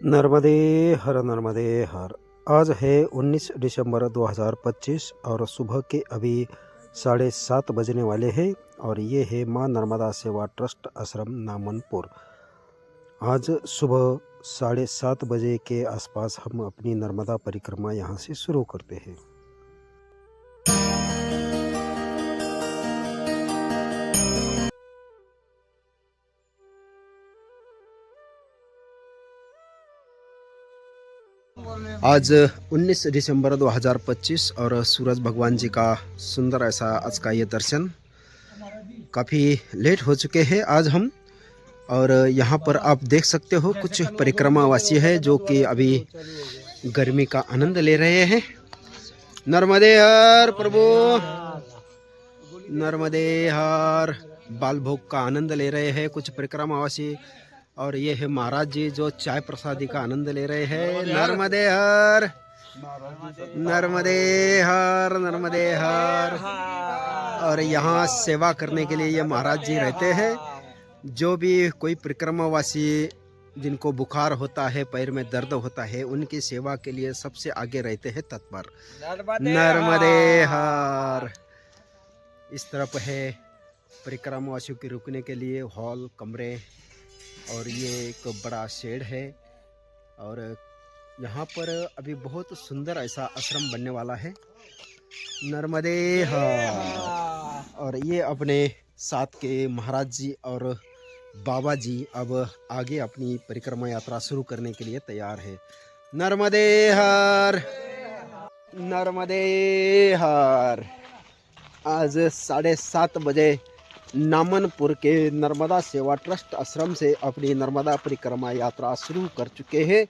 नर्मदे नर्मदे हर। आज है 19 दिसंबर 2025 और सुबह के अभी 7:30 बजने वाले हैं और ये है माँ नर्मदा सेवा ट्रस्ट आश्रम नामनपुर। आज सुबह 7:30 बजे के आसपास हम अपनी नर्मदा परिक्रमा यहाँ से शुरू करते हैं। आज 19 दिसंबर 2025 और सूरज भगवान जी का सुंदर ऐसा आज का ये दर्शन। काफ़ी लेट हो चुके हैं आज हम, और यहाँ पर आप देख सकते हो कुछ परिक्रमावासी है जो कि अभी गर्मी का आनंद ले रहे हैं। नर्मदे हर प्रभु, नर्मदे हर। बाल भोग का आनंद ले रहे हैं कुछ परिक्रमावासी, और ये है महाराज जी जो चाय प्रसादी का आनंद ले रहे हैं। नर्मदे हर, नर्मदे हर, नर्मदे हर। और यहाँ सेवा करने के लिए ये महाराज जी रहते हैं। जो भी कोई परिक्रमावासी जिनको बुखार होता है, पैर में दर्द होता है, उनकी सेवा के लिए सबसे आगे रहते हैं तत्पर। नर्मदे हर। इस तरफ है परिक्रमावासियों के रुकने के लिए हॉल, कमरे, और ये एक बड़ा शेड है। और यहाँ पर अभी बहुत सुंदर ऐसा आश्रम बनने वाला है। नर्मदे हर। और ये अपने साथ के महाराज जी और बाबा जी अब आगे अपनी परिक्रमा यात्रा शुरू करने के लिए तैयार है। नर्मदे हर, नर्मदे हर। आज 7:30 बजे नामनपुर के नर्मदा सेवा ट्रस्ट आश्रम से अपनी नर्मदा परिक्रमा यात्रा शुरू कर चुके हैं।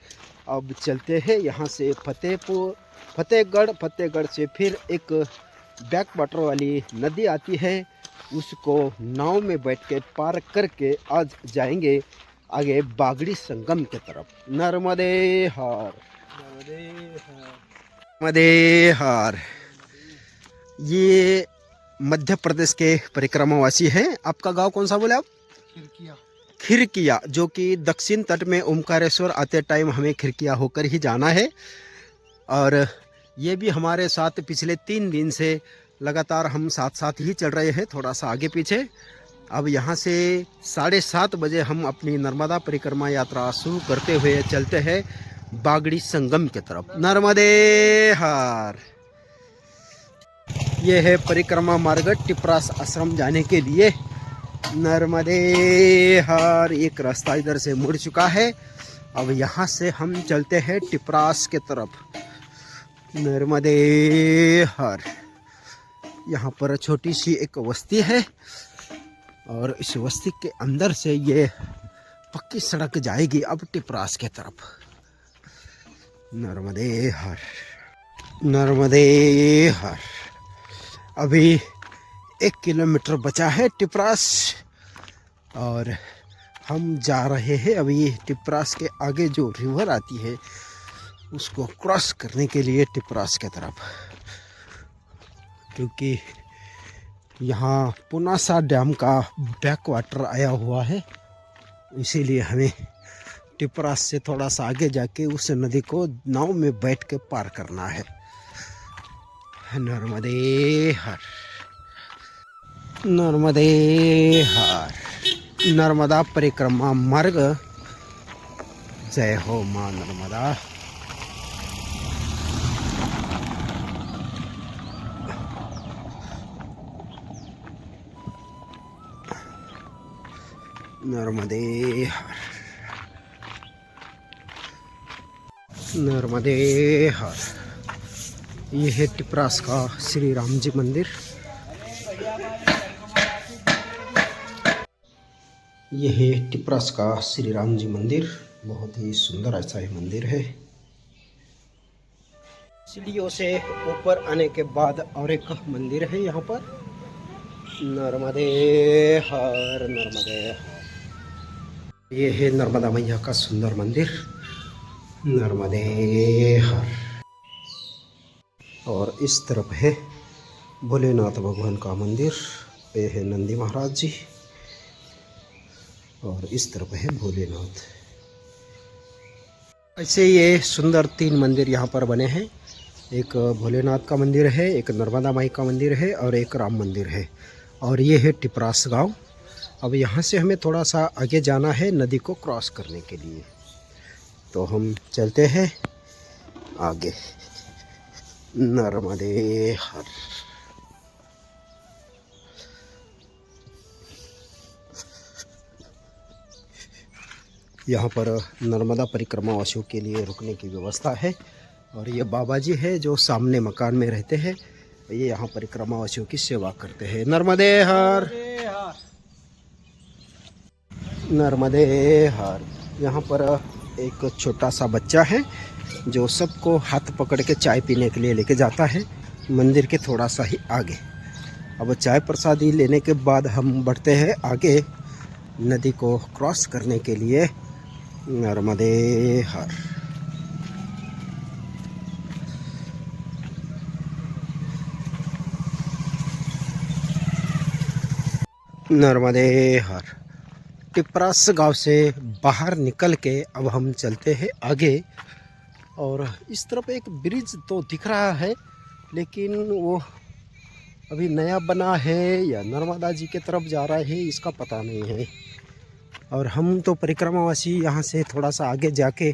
अब चलते हैं यहाँ से फतेहगढ़ से फिर एक बैक वाटर वाली नदी आती है, उसको नाव में बैठ के पार करके आज जाएंगे आगे बागड़ी संगम के तरफ। नर्मदे हर, नर्मदे हर। ये मध्य प्रदेश के परिक्रमावासी हैं। आपका गांव कौन सा बोले आप? खिरकिया, जो कि दक्षिण तट में ओमकारेश्वर आते टाइम हमें खिरकिया होकर ही जाना है। और ये भी हमारे साथ पिछले 3 दिन से लगातार हम साथ ही चल रहे हैं, थोड़ा सा आगे पीछे। अब यहाँ से 7:30 बजे हम अपनी नर्मदा परिक्रमा यात्रा शुरू करते हुए चलते हैं बागड़ी संगम के तरफ। नर्मदे हर। ये है परिक्रमा मार्ग टिपरास आश्रम जाने के लिए। नर्मदे हर। एक रास्ता इधर से मुड़ चुका है, अब यहाँ से हम चलते हैं टिपरास के तरफ। नर्मदे हर। यहाँ पर छोटी सी एक बस्ती है और इस बस्ती के अंदर से ये पक्की सड़क जाएगी अब टिपरास के तरफ। नर्मदे हर, नर्मदे हर। अभी 1 किलोमीटर बचा है टिपरास और हम जा रहे हैं अभी टिपरास के आगे जो रिवर आती है उसको क्रॉस करने के लिए टिपरास के तरफ, क्योंकि यहाँ पुनासा डैम का बैक वाटर आया हुआ है, इसीलिए हमें टिपरास से थोड़ा सा आगे जाके उस नदी को नाव में बैठ के पार करना है। नर्मदे हर, नर्मदे हर। नर्मदा परिक्रमा मार्ग। जय हो माँ नर्मदा। नर्मदे हर, नर्मदे हर। ये है टिपरास का श्री राम जी मंदिर। ये है टिपरास का श्री राम जी मंदिर, बहुत ही सुंदर ऐसा ही मंदिर है। सीढ़ियों से ऊपर आने के बाद और एक मंदिर है यहाँ पर। नर्मदे हर, नर्मदे हर। ये है नर्मदा मैया का सुंदर मंदिर। नर्मदे हर। और इस तरफ है भोलेनाथ भगवान का मंदिर। ये है नंदी महाराज जी और इस तरफ है भोलेनाथ। ऐसे ये सुंदर 3 मंदिर यहाँ पर बने हैं। एक भोलेनाथ का मंदिर है, एक नर्मदा माई का मंदिर है और एक राम मंदिर है। और ये है टिपरास गांव। अब यहाँ से हमें थोड़ा सा आगे जाना है नदी को क्रॉस करने के लिए, तो हम चलते हैं आगे। नर्मदे हर। यहाँ पर नर्मदा परिक्रमा वासियों के लिए रुकने की व्यवस्था है। और ये बाबा जी है जो सामने मकान में रहते हैं, ये यहाँ परिक्रमा वासियों की सेवा करते हैं। नर्मदे हर, नर्मदे हर। यहाँ पर एक छोटा सा बच्चा है जो सबको हाथ पकड़ के चाय पीने के लिए लेके जाता है, मंदिर के थोड़ा सा ही आगे। अब चाय प्रसादी लेने के बाद हम बढ़ते हैं आगे नदी को क्रॉस करने के लिए। नर्मदे हर। नर्मदे हर। टिपरास गांव से बाहर निकल के अब हम चलते हैं आगे। और इस तरफ एक ब्रिज तो दिख रहा है, लेकिन वो अभी नया बना है या नर्मदा जी के तरफ जा रहा है इसका पता नहीं है। और हम तो परिक्रमावासी यहाँ से थोड़ा सा आगे जाके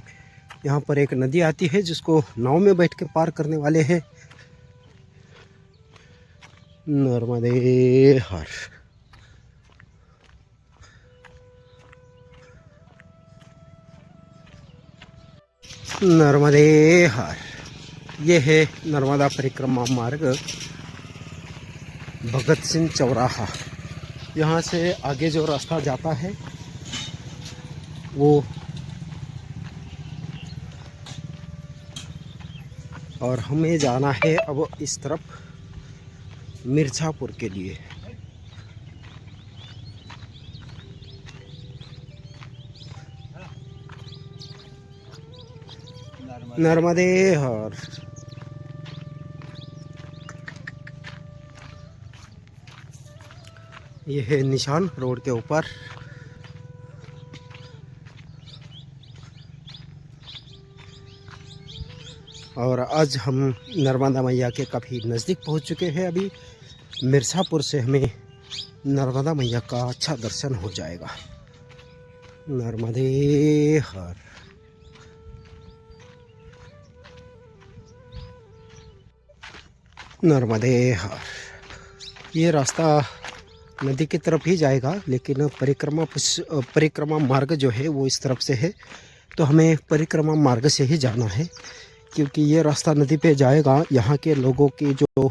यहाँ पर एक नदी आती है जिसको नाव में बैठ के पार करने वाले हैं। नर्मदे हर। नर्मदे हर। ये है नर्मदा परिक्रमा मार्ग भगत सिंह चौराहा। यहाँ से आगे जो रास्ता जाता है वो, और हमें जाना है अब इस तरफ मिर्ज़ापुर के लिए। नर्मदे हर। ये है निशान रोड के ऊपर। और आज हम नर्मदा मैया के काफ़ी नज़दीक पहुंच चुके हैं। अभी मिर्ज़ापुर से हमें नर्मदा मैया का अच्छा दर्शन हो जाएगा। नर्मदे हर। नर्मदे हर। ये रास्ता नदी की तरफ ही जाएगा, लेकिन परिक्रमा मार्ग जो है वो इस तरफ से है, तो हमें परिक्रमा मार्ग से ही जाना है, क्योंकि ये रास्ता नदी पे जाएगा। यहाँ के लोगों की जो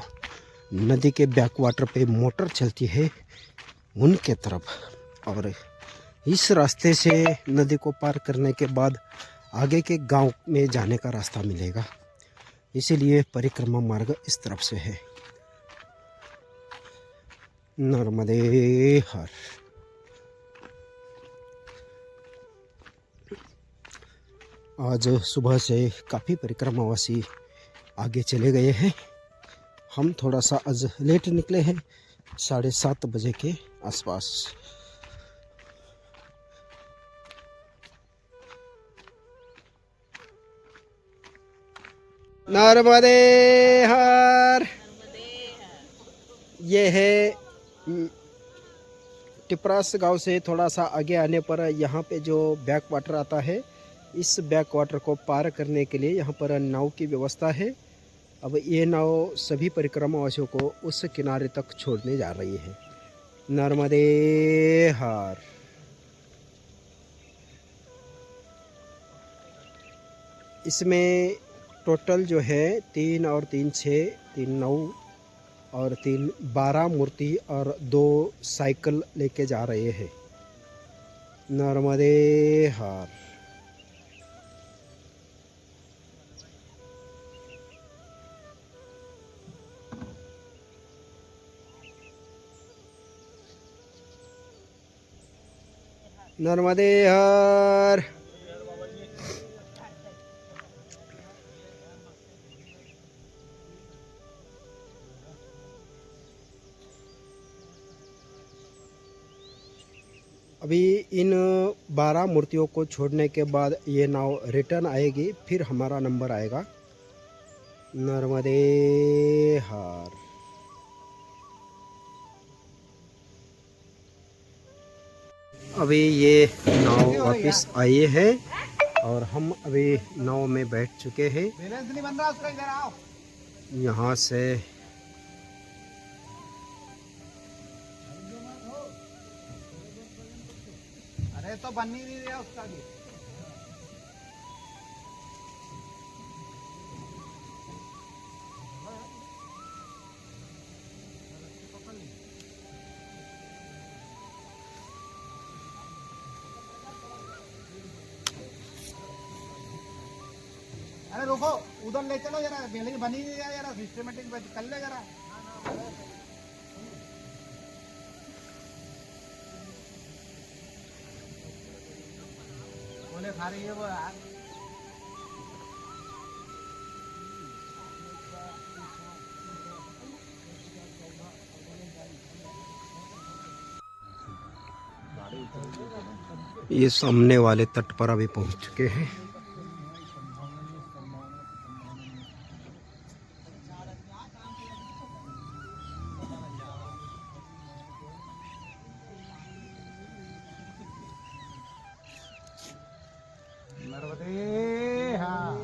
नदी के बैक वाटर पे मोटर चलती है उनके तरफ। और इस रास्ते से नदी को पार करने के बाद आगे के गांव में जाने का रास्ता मिलेगा, इसीलिए परिक्रमा मार्ग इस तरफ से है। नर्मदे हर। आज सुबह से काफ़ी परिक्रमावासी आगे चले गए हैं। हम थोड़ा सा आज लेट निकले हैं, 7:30 बजे के आसपास। नर्मदे हर। ये है टिपरास गांव से थोड़ा सा आगे आने पर यहाँ पे जो बैक वाटर आता है, इस बैक वाटर को पार करने के लिए यहाँ पर नाव की व्यवस्था है। अब ये नाव सभी परिक्रमावासियों को उस किनारे तक छोड़ने जा रही है। नर्मदे हर। इसमें टोटल जो है 3 और 3 6, 3 9 और 3 12 मूर्ति और 2 साइकिल लेके जा रहे हैं। नर्मदे हर। नर्मदे हर। अभी इन 12 मूर्तियों को छोड़ने के बाद ये नाव रिटर्न आएगी, फिर हमारा नंबर आएगा। नर्मदे हर। अभी ये नाव वापस आई है और हम अभी नाव में बैठ चुके हैं। यहाँ से अरे तो बन ही नहीं रहा उसका भी। अरे रुको, उधर ले चलो जरा, बेले की बनी नहीं जरा, सिस्टमेटिक कर ले जरा। बोले खा रही है वो यार। ये सामने वाले तट पर अभी पहुंच चुके हैं। नर्मदे हाँ।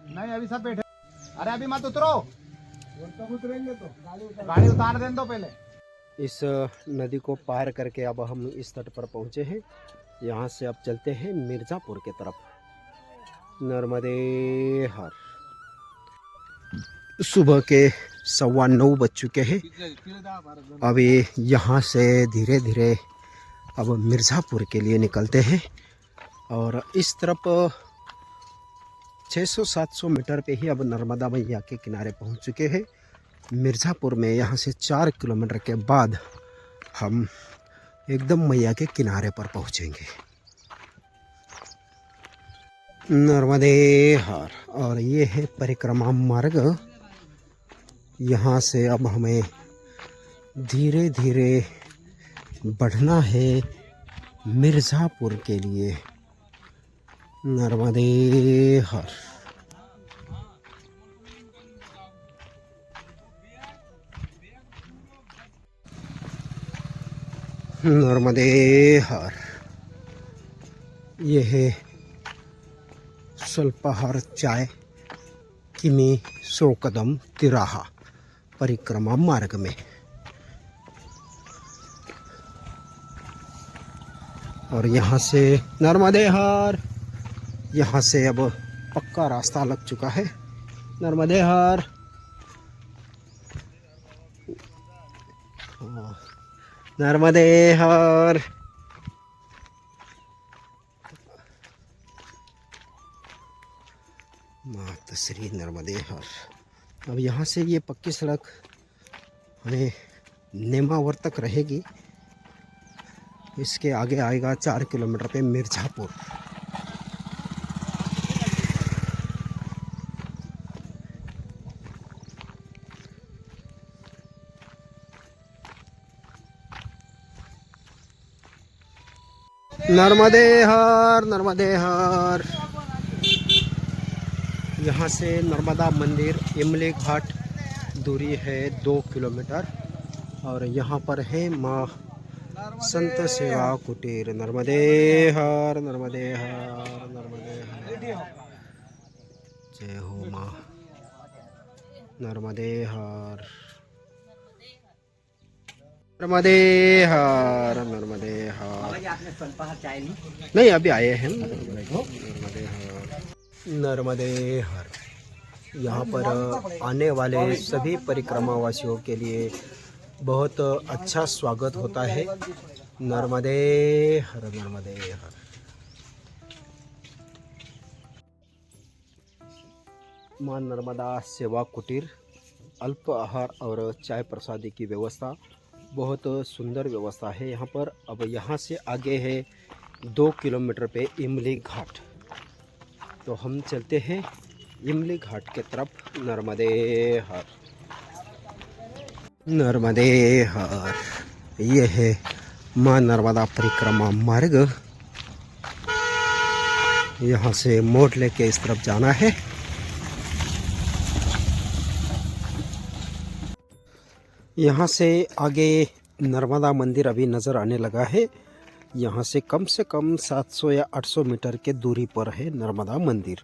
नहीं अभी सब बैठे। अरे अभी मत उतरो, उतरेंगे तो गाड़ी उतार दें दो पहले। इस नदी को पार करके अब हम इस तट पर पहुंचे हैं। यहाँ से अब चलते हैं मिर्ज़ापुर के तरफ। नर्मदे हर। सुबह के 9:15 बज चुके हैं। अभी यहाँ से धीरे धीरे अब मिर्ज़ापुर के लिए निकलते हैं और इस तरफ 600-700 मीटर पे ही अब नर्मदा मैया के किनारे पहुँच चुके हैं। मिर्ज़ापुर में यहाँ से 4 किलोमीटर के बाद हम एकदम मैया के किनारे पर पहुँचेंगे। नर्मदे हर। और ये है परिक्रमा मार्ग। यहाँ से अब हमें धीरे धीरे बढ़ना है मिर्ज़ापुर के लिए। नर्मदे हर। नर्मदे हर। ये है स्वल्पहार चाय किमी 100 कदम तिराहा परिक्रमा मार्ग में। और यहाँ से नर्मदे हर। यहाँ से अब पक्का रास्ता लग चुका है। नर्मदे हर। नर्मदे हर। माता श्री नर्मदे हर। अब यहाँ से ये पक्की सड़क हमें नेमावर तक रहेगी। इसके आगे आएगा 4 किलोमीटर पे मिर्ज़ापुर। नर्मदे हर। नर्मदे हर। यहाँ से नर्मदा मंदिर इमली घाट दूरी है 2 किलोमीटर और यहाँ पर है माँ संत सेवा कुटीर। नर्मदे हर। नर्मदे हर। नर्मदे हर। जय हो माँ। नर्मदे हर। नर्मदे हर। नर्मदे हर। नहीं अभी आए हैं। नर्मदे हर। नर्मदे हर। यहाँ पर आने वाले सभी परिक्रमावासियों के लिए बहुत अच्छा स्वागत होता है। नर्मदे हर। नर्मदे हर। माँ नर्मदा सेवा कुटीर अल्प आहार और चाय प्रसादी की व्यवस्था बहुत सुंदर व्यवस्था है यहाँ पर। अब यहाँ से आगे है 2 किलोमीटर पे इमली घाट। तो हम चलते हैं इमली घाट के तरफ। नर्मदे हर। नर्मदे हर। ये है माँ नर्मदा परिक्रमा मार्ग। यहाँ से मोड़ लेके इस तरफ जाना है। यहाँ से आगे नर्मदा मंदिर अभी नज़र आने लगा है। यहाँ से कम 700 या 800 मीटर के दूरी पर है नर्मदा मंदिर।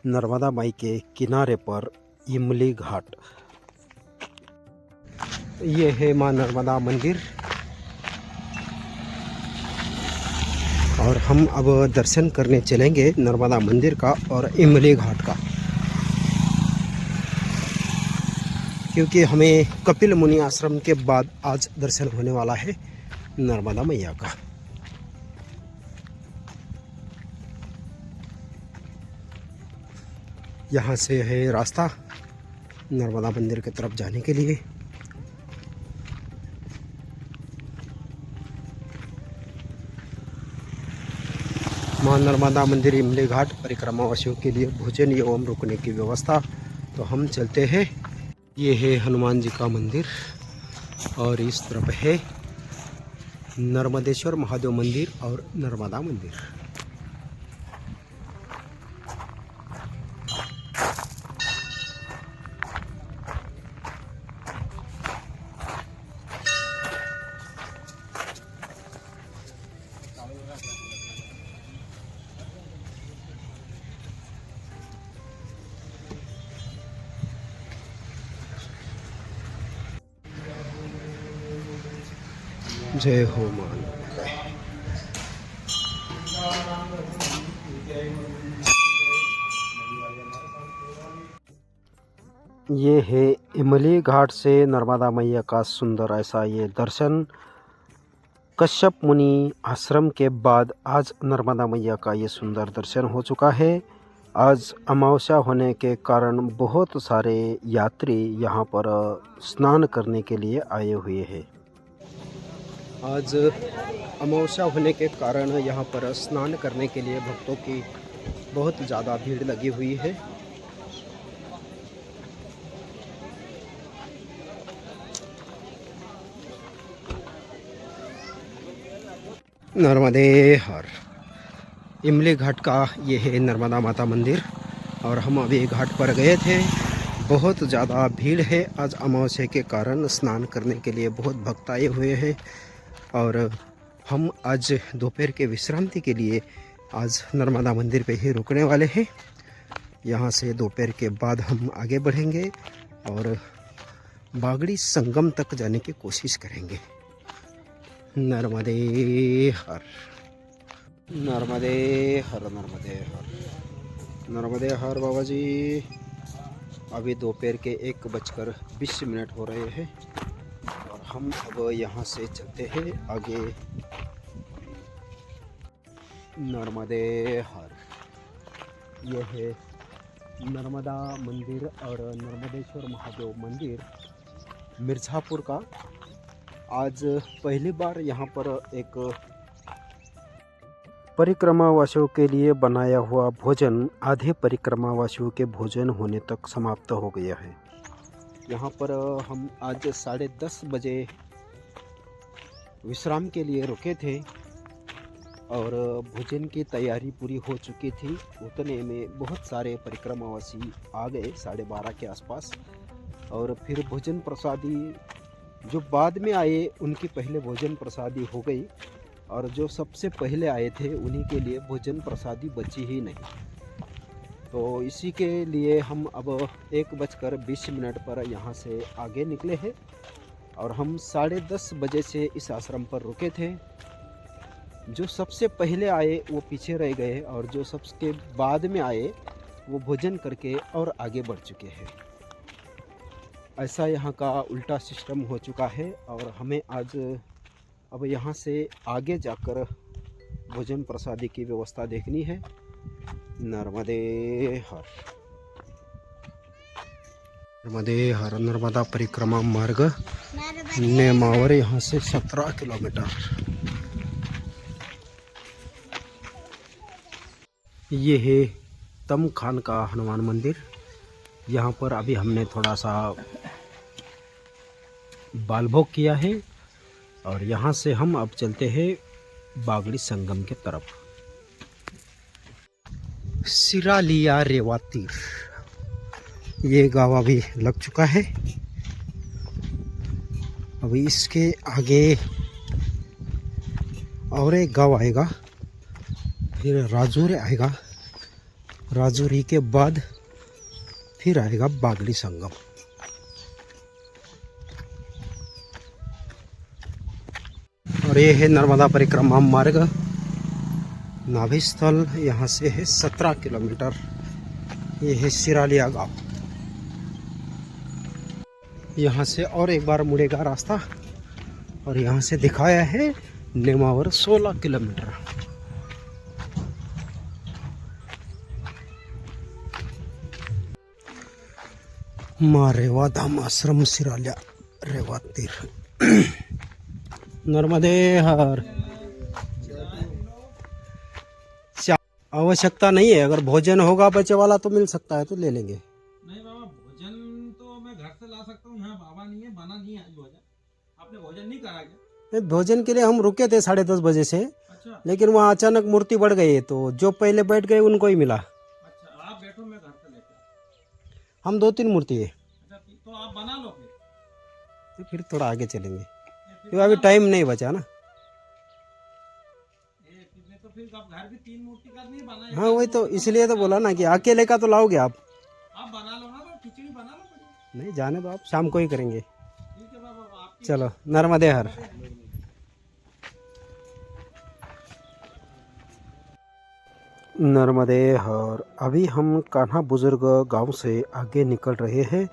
नर्मदा माई के किनारे पर इमली घाट। ये है माँ नर्मदा मंदिर और हम अब दर्शन करने चलेंगे नर्मदा मंदिर का और इमली घाट का, क्योंकि हमें कपिल मुनि आश्रम के बाद आज दर्शन होने वाला है नर्मदा मैया का। यहाँ से है रास्ता नर्मदा मंदिर की तरफ जाने के लिए। मां नर्मदा मंदिर इमली घाट परिक्रमावासियों के लिए भोजन एवं रुकने की व्यवस्था। तो हम चलते हैं। ये है हनुमान जी का मंदिर और इस तरफ है नर्मदेश्वर महादेव मंदिर और नर्मदा मंदिर। जय हो मां। ये है इमली घाट से नर्मदा मैया का सुंदर ऐसा ये दर्शन। कश्यप मुनि आश्रम के बाद आज नर्मदा मैया का ये सुंदर दर्शन हो चुका है। आज अमावस्या होने के कारण बहुत सारे यात्री यहाँ पर स्नान करने के लिए आए हुए हैं। आज अमावस्या होने के कारण यहाँ पर स्नान करने के लिए भक्तों की बहुत ज़्यादा भीड़ लगी हुई है। नर्मदे हर। इमली घाट का ये है नर्मदा माता मंदिर और हम अभी घाट पर गए थे। बहुत ज़्यादा भीड़ है आज अमावस्या के कारण। स्नान करने के लिए बहुत भक्त आए हुए हैं और हम आज दोपहर के विश्रांति के लिए आज नर्मदा मंदिर पे ही रुकने वाले हैं। यहाँ से दोपहर के बाद हम आगे बढ़ेंगे और बागड़ी संगम तक जाने की कोशिश करेंगे। नर्मदे हर, नर्मदे हर, नर्मदे हर, नर्मदे हर बाबा जी। अभी दोपहर के 1:20 हो रहे हैं और हम अब यहाँ से चलते हैं आगे। नर्मदे हर। यह है नर्मदा मंदिर और नर्मदेश्वर महादेव मंदिर मिर्ज़ापुर का। आज पहली बार यहाँ पर एक परिक्रमावासियों के लिए बनाया हुआ भोजन आधे परिक्रमावासियों के भोजन होने तक समाप्त हो गया है। यहाँ पर हम आज 10:30 बजे विश्राम के लिए रुके थे और भोजन की तैयारी पूरी हो चुकी थी। उतने में बहुत सारे परिक्रमावासी आ गए 12:30 के आसपास। और फिर भोजन प्रसादी जो बाद में आए उनकी पहले भोजन प्रसादी हो गई और जो सबसे पहले आए थे उन्हीं के लिए भोजन प्रसादी बची ही नहीं। तो इसी के लिए हम अब 1:20 पर यहाँ से आगे निकले हैं और हम 10:30 बजे से इस आश्रम पर रुके थे। जो सबसे पहले आए वो पीछे रह गए और जो सबके बाद में आए वो भोजन करके और आगे बढ़ चुके हैं। ऐसा यहाँ का उल्टा सिस्टम हो चुका है और हमें आज अब यहाँ से आगे जाकर भोजन प्रसादी की व्यवस्था देखनी है। नर्मदे हर, नर्मदे हर। नर्मदा परिक्रमा मार्ग नेमावर यहाँ से 17 किलोमीटर। ये है तम खान का हनुमान मंदिर। यहाँ पर अभी हमने थोड़ा सा बाल भोग किया है और यहाँ से हम अब चलते हैं बागड़ी संगम के तरफ। सिरालिया रेवातीर, ये गाँव अभी लग चुका है। अभी इसके आगे और एक गाँव आएगा, फिर राजौरी आएगा, राजौरी के बाद फिर आएगा बागड़ी संगम। और ये है नर्मदा परिक्रमा मार्ग, नाभि स्थल यहाँ से है 17 किलोमीटर। ये है सिरालिया गांव। यहाँ से और एक बार मुड़ेगा रास्ता, और यहाँ से दिखाया है नेमावर 16 किलोमीटर। माँ रेवा धाम आश्रम सिरालिया रेवातीर। नर्मदे हर। आवश्यकता नहीं है, अगर भोजन होगा बचे वाला तो मिल सकता है, तो ले लेंगे। नहीं बाबा, भोजन तो मैं घर से ला सकता हूँ, यहाँ बाबा नहीं है, बना नहीं है आज भोजन। आपने भोजन नहीं करा क्या? भोजन के लिए हम रुके थे 10:30 बजे से, अच्छा लेकिन वहाँ अचानक मूर्ति बढ़ गई, तो जो पहले बैठ गए उनको ही मिला। अच्छा, आप बैठो, मैं घर से लेकर। हम 2-3 मूर्ति है, अच्छा तो आप बना लो फिर। तो फिर थोड़ा आगे चलेंगे, फिर क्योंकि अभी टाइम नहीं बचा ना। कितने तो फिर आप घर भी 3 मूर्ति करनी है, बना। हाँ वही तो, इसलिए तो बोला ना कि अकेले का तो लाओगे आप। बना लो ना, तो खिचड़ी बना लो बढ़िया। नहीं जाने दो, आप शाम को ही करेंगे। ठीक है बाबा, आपकी। चलो नर्मदे हर। नर्मदे हर। अभी हम कान्हा बुजुर्ग गांव से आगे निकल रहे हैं।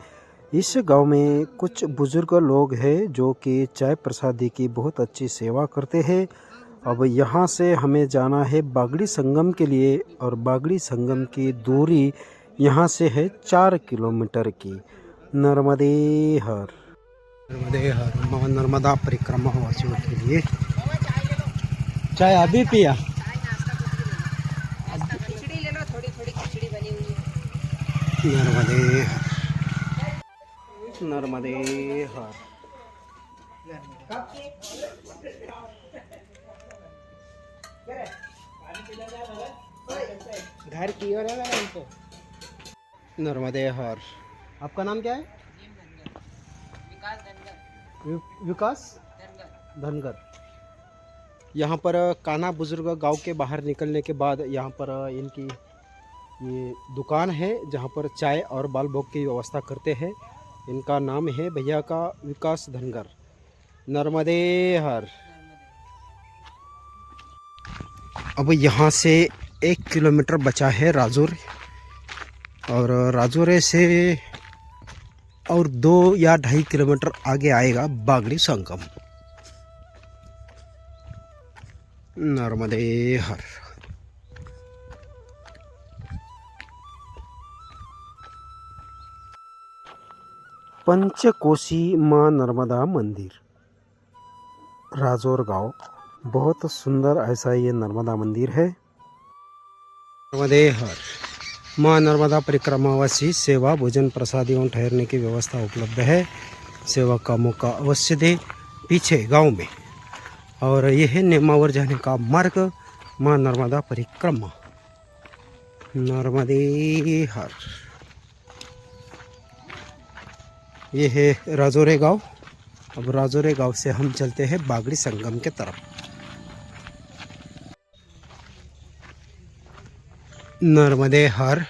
इस गांव में कुछ बुजुर्ग लोग हैं जो कि चाय प्रसादी की बहुत अच्छी सेवा करते हैं। अब यहाँ से हमें जाना है बागड़ी संगम के लिए, और बागड़ी संगम की दूरी यहाँ से है 4 किलोमीटर की। नर्मदे हर। नर्मदे हर। माँ नर्मदा परिक्रमा वासियों के लिए चाय अभी पिया। खिचड़ी ले लो, थोड़ी थोड़ी खिचड़ी बनी हुई है। नर्मदे हर। नर्मदे हर। घर की ओर है हमको। नर्मदे हर। आपका नाम क्या है? विकास धनगर। यहाँ पर कान्हा बुजुर्ग गांव के बाहर निकलने के बाद यहाँ पर इनकी ये दुकान है, जहाँ पर चाय और बाल भोग की व्यवस्था करते हैं। इनका नाम है भैया का विकास धनगर। नर्मदे हर। अब यहाँ से 1 किलोमीटर बचा है राजौरी, और राजौरी से और 2 या 2.5 किलोमीटर आगे आएगा बागड़ी संगम। नर्मदे हर। पंचकोशी माँ नर्मदा मंदिर, राजौर गांव। बहुत सुंदर ऐसा ये नर्मदा मंदिर है। नर्मदे हर। माँ नर्मदा परिक्रमावासी सेवा, भोजन प्रसाद एवं ठहरने की व्यवस्था उपलब्ध है। सेवा का मौका अवश्य दे पीछे गांव में। और यह है नेमावर जाने का मार्ग, माँ नर्मदा परिक्रमा। नर्मदे हर। ये है राजौरी गांव। अब राजौरी गांव से हम चलते हैं बागड़ी संगम के तरफ। नर्मदे हर।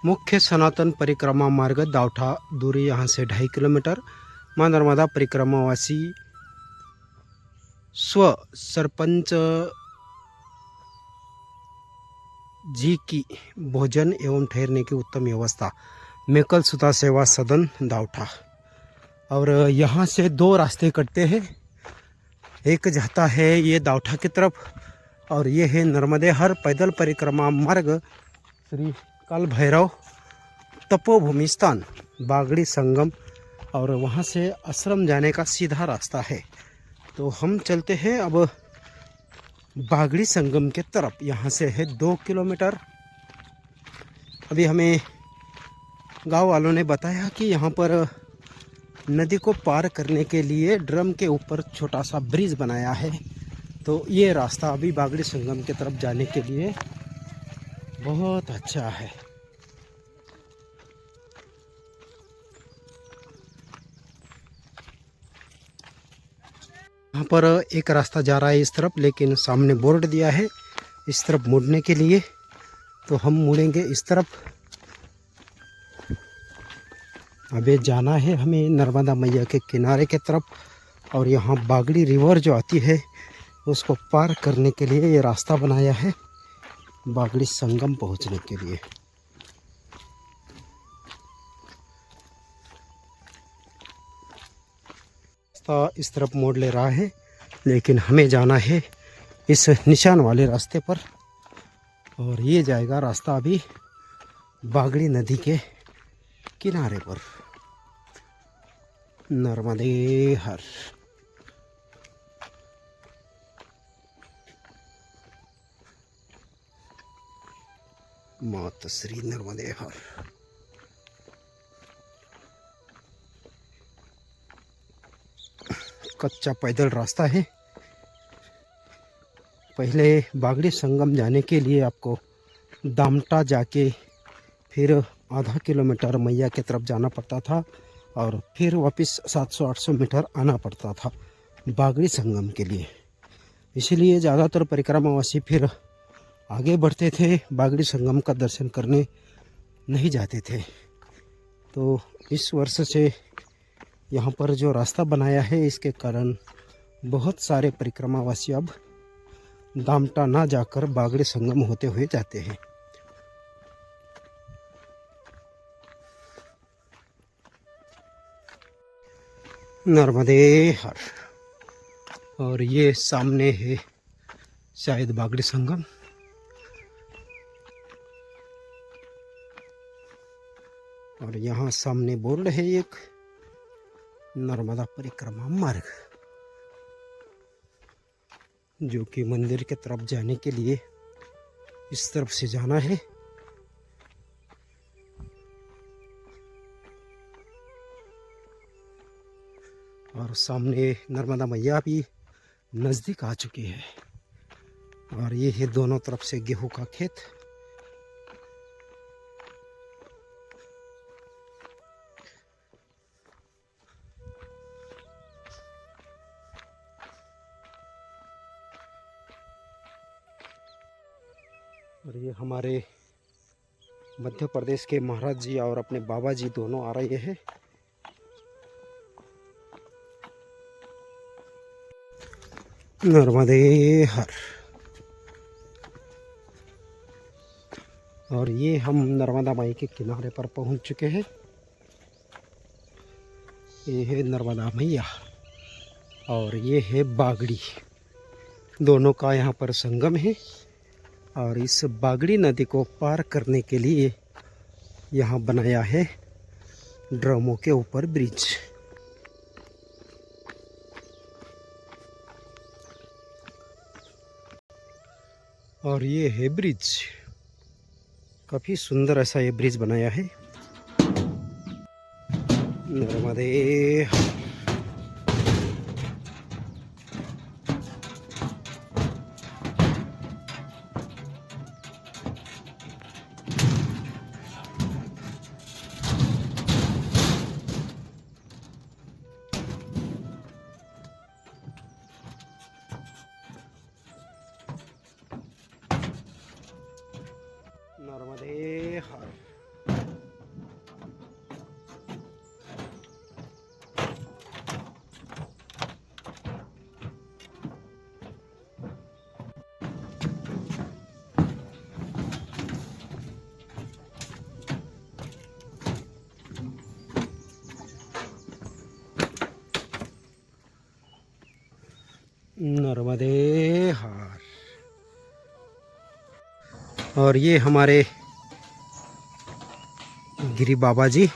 मुख्य सनातन परिक्रमा मार्ग दावठा, दूरी यहाँ से 2.5 किलोमीटर। माँ नर्मदा परिक्रमावासी स्व सरपंच जी की भोजन एवं ठहरने की उत्तम व्यवस्था। मेकल सुता सेवा सदन दावठा। और यहाँ से 2 रास्ते कटते हैं। एक जाता है ये दावठा की तरफ, और ये है नर्मदे हर पैदल परिक्रमा मार्ग, श्री काल भैरव तपोभूमि स्थान बागड़ी संगम। और वहाँ से आश्रम जाने का सीधा रास्ता है। तो हम चलते हैं अब बागड़ी संगम के तरफ। यहाँ से है 2 किलोमीटर। अभी हमें गांव वालों ने बताया कि यहाँ पर नदी को पार करने के लिए ड्रम के ऊपर छोटा सा ब्रिज बनाया है। तो ये रास्ता अभी बागड़ी संगम की तरफ जाने के लिए बहुत अच्छा है। यहाँ पर एक रास्ता जा रहा है इस तरफ, लेकिन सामने बोर्ड दिया है इस तरफ मुड़ने के लिए, तो हम मुड़ेंगे इस तरफ। अबे जाना है हमें नर्मदा मैया के किनारे के तरफ, और यहाँ बागड़ी रिवर जो आती है उसको पार करने के लिए ये रास्ता बनाया है बागड़ी संगम पहुँचने के लिए। रास्ता इस तरफ मोड़ ले रहा है, लेकिन हमें जाना है इस निशान वाले रास्ते पर, और ये जाएगा रास्ता अभी बागड़ी नदी के किनारे पर। नर्मदे हर। माता श्री नर्मदे हर। कच्चा पैदल रास्ता है। पहले बागड़ी संगम जाने के लिए आपको दामटा जाके फिर आधा किलोमीटर मैया की तरफ जाना पड़ता था, और फिर वापस 700-800 मीटर आना पड़ता था बागड़ी संगम के लिए। इसीलिए ज़्यादातर परिक्रमावासी फिर आगे बढ़ते थे, बागड़ी संगम का दर्शन करने नहीं जाते थे। तो इस वर्ष से यहाँ पर जो रास्ता बनाया है, इसके कारण बहुत सारे परिक्रमावासी अब दामटा ना जाकर बागड़ी संगम होते हुए जाते हैं। नर्मदे हर। और ये सामने है शायद बागड़ी संगम। और यहाँ सामने बोर्ड है एक नर्मदा परिक्रमा मार्ग, जो कि मंदिर के तरफ जाने के लिए इस तरफ से जाना है। और सामने नर्मदा मैया भी नज़दीक आ चुकी है। और ये है दोनों तरफ से गेहूं का खेत। और ये हमारे मध्य प्रदेश के महाराज जी और अपने बाबा जी दोनों आ रहे हैं। नर्मदे हर। और ये हम नर्मदा माई के किनारे पर पहुंच चुके हैं। ये है नर्मदा मैया और ये है बागड़ी, दोनों का यहाँ पर संगम है। और इस बागड़ी नदी को पार करने के लिए यहाँ बनाया है ड्रमों के ऊपर ब्रिज। और ये है ब्रिज, काफ़ी सुंदर ऐसा ये ब्रिज बनाया है। नर्मदे नर्मदे हर। नर्मदे हर। और ये हमारे गिरी बाबा जी।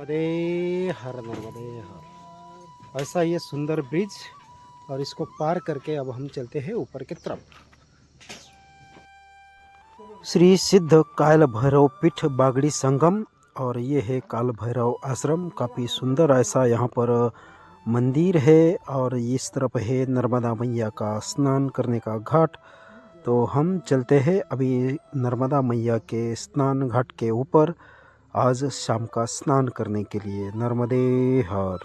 नर्मदे हर नर्मदे हर। ऐसा ये सुंदर ब्रिज, और इसको पार करके अब हम चलते हैं ऊपर की तरफ। श्री सिद्ध काल भैरव पीठ बागड़ी संगम, और ये है काल भैरव आश्रम। काफ़ी सुंदर ऐसा यहाँ पर मंदिर है, और इस तरफ है नर्मदा मैया का स्नान करने का घाट। तो हम चलते हैं अभी नर्मदा मैया के स्नान घाट के ऊपर, आज शाम का स्नान करने के लिए। नर्मदे हर।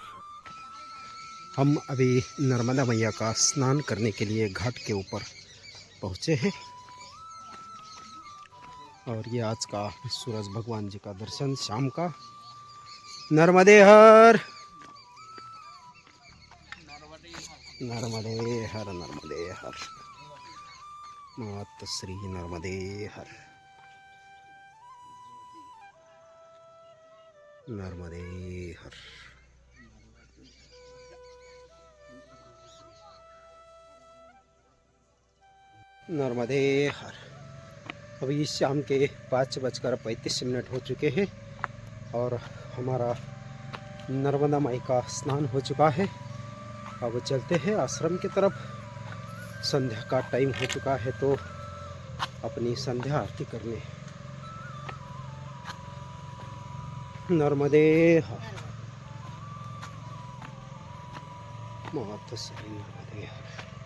हम अभी नर्मदा मैया का स्नान करने के लिए घाट के ऊपर पहुँचे हैं, और ये आज का सूरज भगवान जी का दर्शन शाम का। नर्मदे हर नर्मदे हर नर्मदे हर। मात श्री नर्मदे हर नर्मदे हर। नर्मदे हर। अभी शाम के 5:35 हो चुके हैं, और हमारा नर्मदा माई का स्नान हो चुका है। अब चलते हैं आश्रम की तरफ। संध्या का टाइम हो चुका है, तो अपनी संध्या आरती करने। नर्मदे हर। मात श्री नर्मदे हर।